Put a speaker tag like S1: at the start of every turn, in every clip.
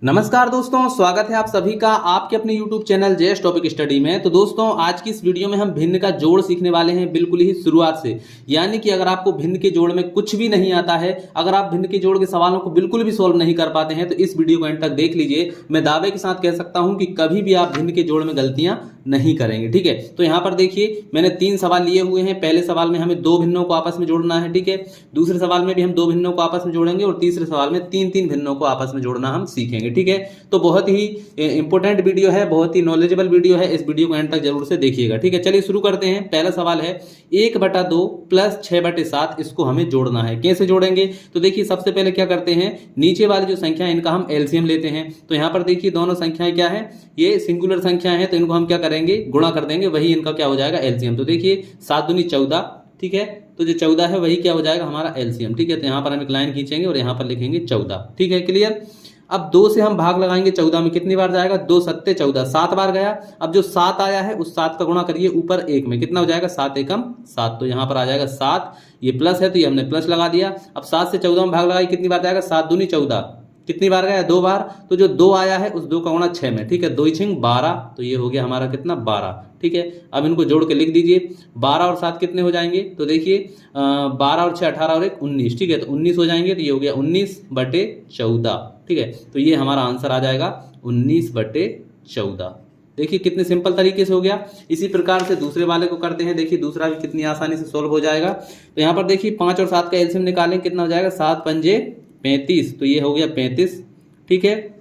S1: नमस्कार दोस्तों, स्वागत है आप सभी का आपके अपने YouTube channel JS topic study में। तो दोस्तों, आज की इस वीडियो में हम भिन्न का जोड़ सीखने वाले हैं बिल्कुल ही शुरुआत से। यानी कि अगर आपको भिन्न के जोड़ में कुछ भी नहीं आता है, अगर आप भिन्न के जोड़ के सवालों को बिल्कुल भी सोल्व नहीं कर पाते हैं, तो इस वीडियो को एंड तक देख लीजिए। मैं दावे के साथ कह सकता हूं कि कभी भी आप भिन्न के जोड़ में गलतियां नहीं करेंगे। ठीक है, तो यहां पर देखिए मैंने 3 सवाल लिए हुए हैं। पहले सवाल में हमें 2 भिन्नों को आपस में जोड़ना है। ठीक है, दूसरे सवाल में भी हम 2 भिन्नों को आपस में जोड़ेंगे और तीसरे सवाल में 3 भिन्नों को आपस में जोड़ना हम सीखेंगे। ठीक है, तो बहुत ही इंपॉर्टेंट वीडियो है, बहुत ही नॉलेजेबल वीडियो है। इस वीडियो को एंड तक जरूर से देखिएगा। ठीक है, चलिए शुरू करते हैं। पहला सवाल है 1/2 प्लस 6/7, इसको हमें जोड़ना है। कैसे जोड़ेंगे? तो देखिए सबसे पहले क्या करते हैं, नीचे वाली जो संख्या है इनका हम एलसीएम लेते हैं। तो यहां पर देखिए दोनों संख्याएं क्या है, ये सिंगुलर संख्या है, तो इनको हम क्या करेंगे, गुणा कर देंगे, वही इनका क्या हो जाएगा, एलसीएम। तो देखिए 7 दूनी 14। ठीक है, तो जो 14 है वही क्या हो जाएगा, हमारा एलसीएम। ठीक है, तो यहां पर हम एक लाइन खींचेंगे और यहां पर लिखेंगे 14। ठीक है, क्लियर। अब 2 से हम भाग लगाएंगे 14 में, कितनी बार जाएगा, 2 सत्ते 14, 7 बार गया। अब जो 7 आया है उस 7 का गुणा करिए ऊपर 1 में, कितना हो जाएगा, 7 एकम 7। तो यहां पर आ जाएगा 7, ये प्लस है तो ये हमने प्लस लगा दिया। अब 7 से 14 में भाग लगाई, कितनी बार जाएगा, 7 दूनी 14, कितनी बार गया, 2 बार। तो जो 2 आया है उस 2 का गुणा 6 में। ठीक है, 2 6 12, तो ये हो गया हमारा कितना, 12। ठीक है, अब इनको जोड़ के लिख दीजिए। 12 और 7 कितने हो जाएंगे, तो देखिए 12 और 6 18 और 1 19। ठीक है, तो 19 हो जाएंगे, तो ये हो गया 19/14। ठीक है, तो ये हमारा आंसर आ जाएगा 19/14। देखिए कितने सिंपल तरीके से हो गया। इसी प्रकार से दूसरे वाले को करते हैं। देखिए दूसरा भी कितनी आसानी से सोल्व हो जाएगा। तो यहाँ पर देखिए 5 और 7 का एलसीएम निकालें, कितना हो जाएगा, 7 पंजे 35, तो ये हो गया 35। ठीक है,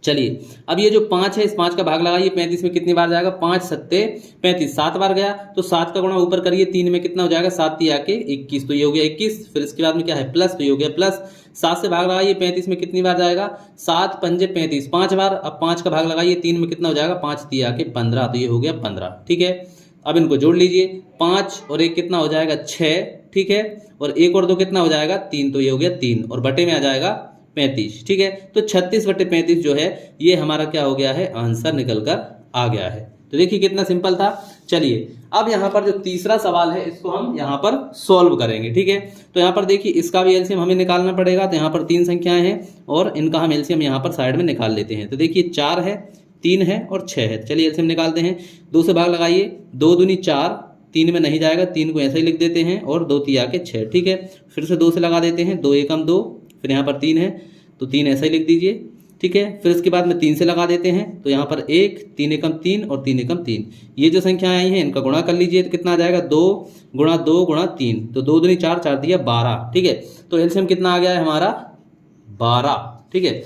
S1: चलिए अब ये जो 5 है इस 5 का भाग लगाइए 35 में, कितनी बार जाएगा, 5 सत्ते 35, 7 बार गया। तो 7 का गुणा ऊपर करिए 3 में, कितना हो जाएगा, 7 3 आके 21, तो ये हो गया 21। फिर इसके बाद में क्या है, प्लस, तो ये हो गया प्लस। 7 से भाग लगाइए 35 में, कितनी बार जाएगा, 7 पंजे 35, 5 बार। अब 5 का भाग लगाइए 3 में, कितना हो जाएगा, 5 3 आके 15, तो ये हो गया 15। ठीक है, अब इनको जोड़ लीजिए, 5 और 1 कितना हो जाएगा, 6। ठीक है, और 1 और 2 कितना हो जाएगा, 3, तो ये हो गया 3, और बटे में आ जाएगा 35। ठीक है, तो 36/35 जो है ये हमारा क्या हो गया है, आंसर निकल कर आ गया है। तो देखिए कितना सिंपल था। चलिए अब यहाँ पर जो तीसरा सवाल है इसको हम यहाँ पर सॉल्व करेंगे। ठीक है, तो यहाँ पर देखिए इसका भी एलसीएम हमें निकालना पड़ेगा। तो यहाँ पर 3 संख्याएं हैं और इनका हम एलसीएम यहाँ पर साइड में निकाल लेते हैं। तो देखिए 4 है, 3 है और 6 है। चलिए एलसीएम निकालते हैं। 2 से भाग लगाइए, 2 दूनी 4, 3 में नहीं जाएगा, 3 को ऐसे ही लिख देते हैं, और 2 3 आके 6। ठीक है, फिर से 2 से लगा देते हैं, 2 एकम 2, फिर यहाँ पर 3 है तो 3 ऐसा ही लिख दीजिए। ठीक है, फिर इसके बाद में 3 से लगा देते हैं, तो यहाँ पर 1 3 एकम 3 और 3 एकम 3। ये जो संख्याएं आई हैं इनका गुणा कर लीजिए, तो कितना आ जाएगा, 2 गुणा 2 गुणा 3, तो 2 दूनी 4, 4 दिया 12। ठीक है, तो एलसीएम कितना आ गया है हमारा, 12। ठीक है,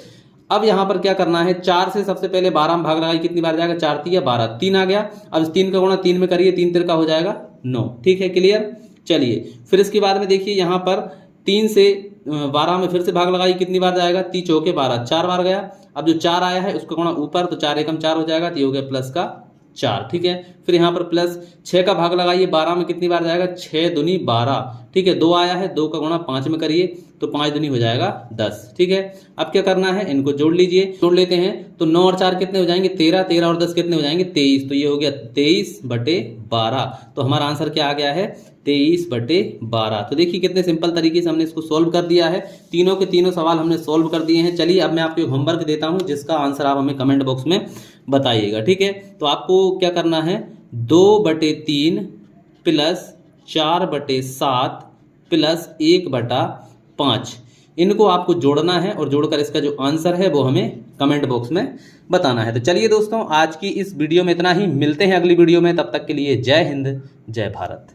S1: अब यहाँ पर क्या करना है, 4 से सबसे पहले 12 में भाग लगाई, कितनी बार जाएगा, 4 3 12, 3 आ गया। अब इस 3 का गुणा 3 में करिए, 3 3 का हो जाएगा 9। ठीक है, क्लियर। चलिए फिर इसके बाद में देखिए यहाँ पर 3 से 12 में फिर से भाग लगाई, कितनी बार जाएगा, 3 चौके 12, 4 बार गया। अब जो 4 आया है उसका गुणा ऊपर, तो 4 एकम 4 हो जाएगा, तो ये हो गया प्लस का 4। ठीक है, फिर यहाँ पर प्लस 6 का भाग लगाइए 12 में, कितनी बार जाएगा, 6 दूनी 12। ठीक है, 2 आया है, 2 का गुणा 5 में करिए, तो 5 दूनी हो जाएगा 10। ठीक है, अब क्या करना है, इनको जोड़ लीजिए। जोड़ लेते हैं, तो 9 और 4 कितने हो जाएंगे, 13, 13 और 10 कितने हो जाएंगे, 23, तो ये हो गया 23/12। तो हमारा आंसर क्या आ गया है, 23/12। तो देखिए कितने सिंपल तरीके से हमने इसको सोल्व कर दिया है। तीनों के तीनों सवाल हमने सोल्व कर दिए हैं। चलिए अब मैं आपको एक होमवर्क देता हूं जिसका आंसर आप हमें कमेंट बॉक्स में बताइएगा। ठीक है, तो आपको क्या करना है, 2/3 प्लस 4/7 प्लस 1/5, इनको आपको जोड़ना है और जोड़कर इसका जो आंसर है वो हमें कमेंट बॉक्स में बताना है। तो चलिए दोस्तों, आज की इस वीडियो में इतना ही। मिलते हैं अगली वीडियो में, तब तक के लिए जय हिंद, जय भारत।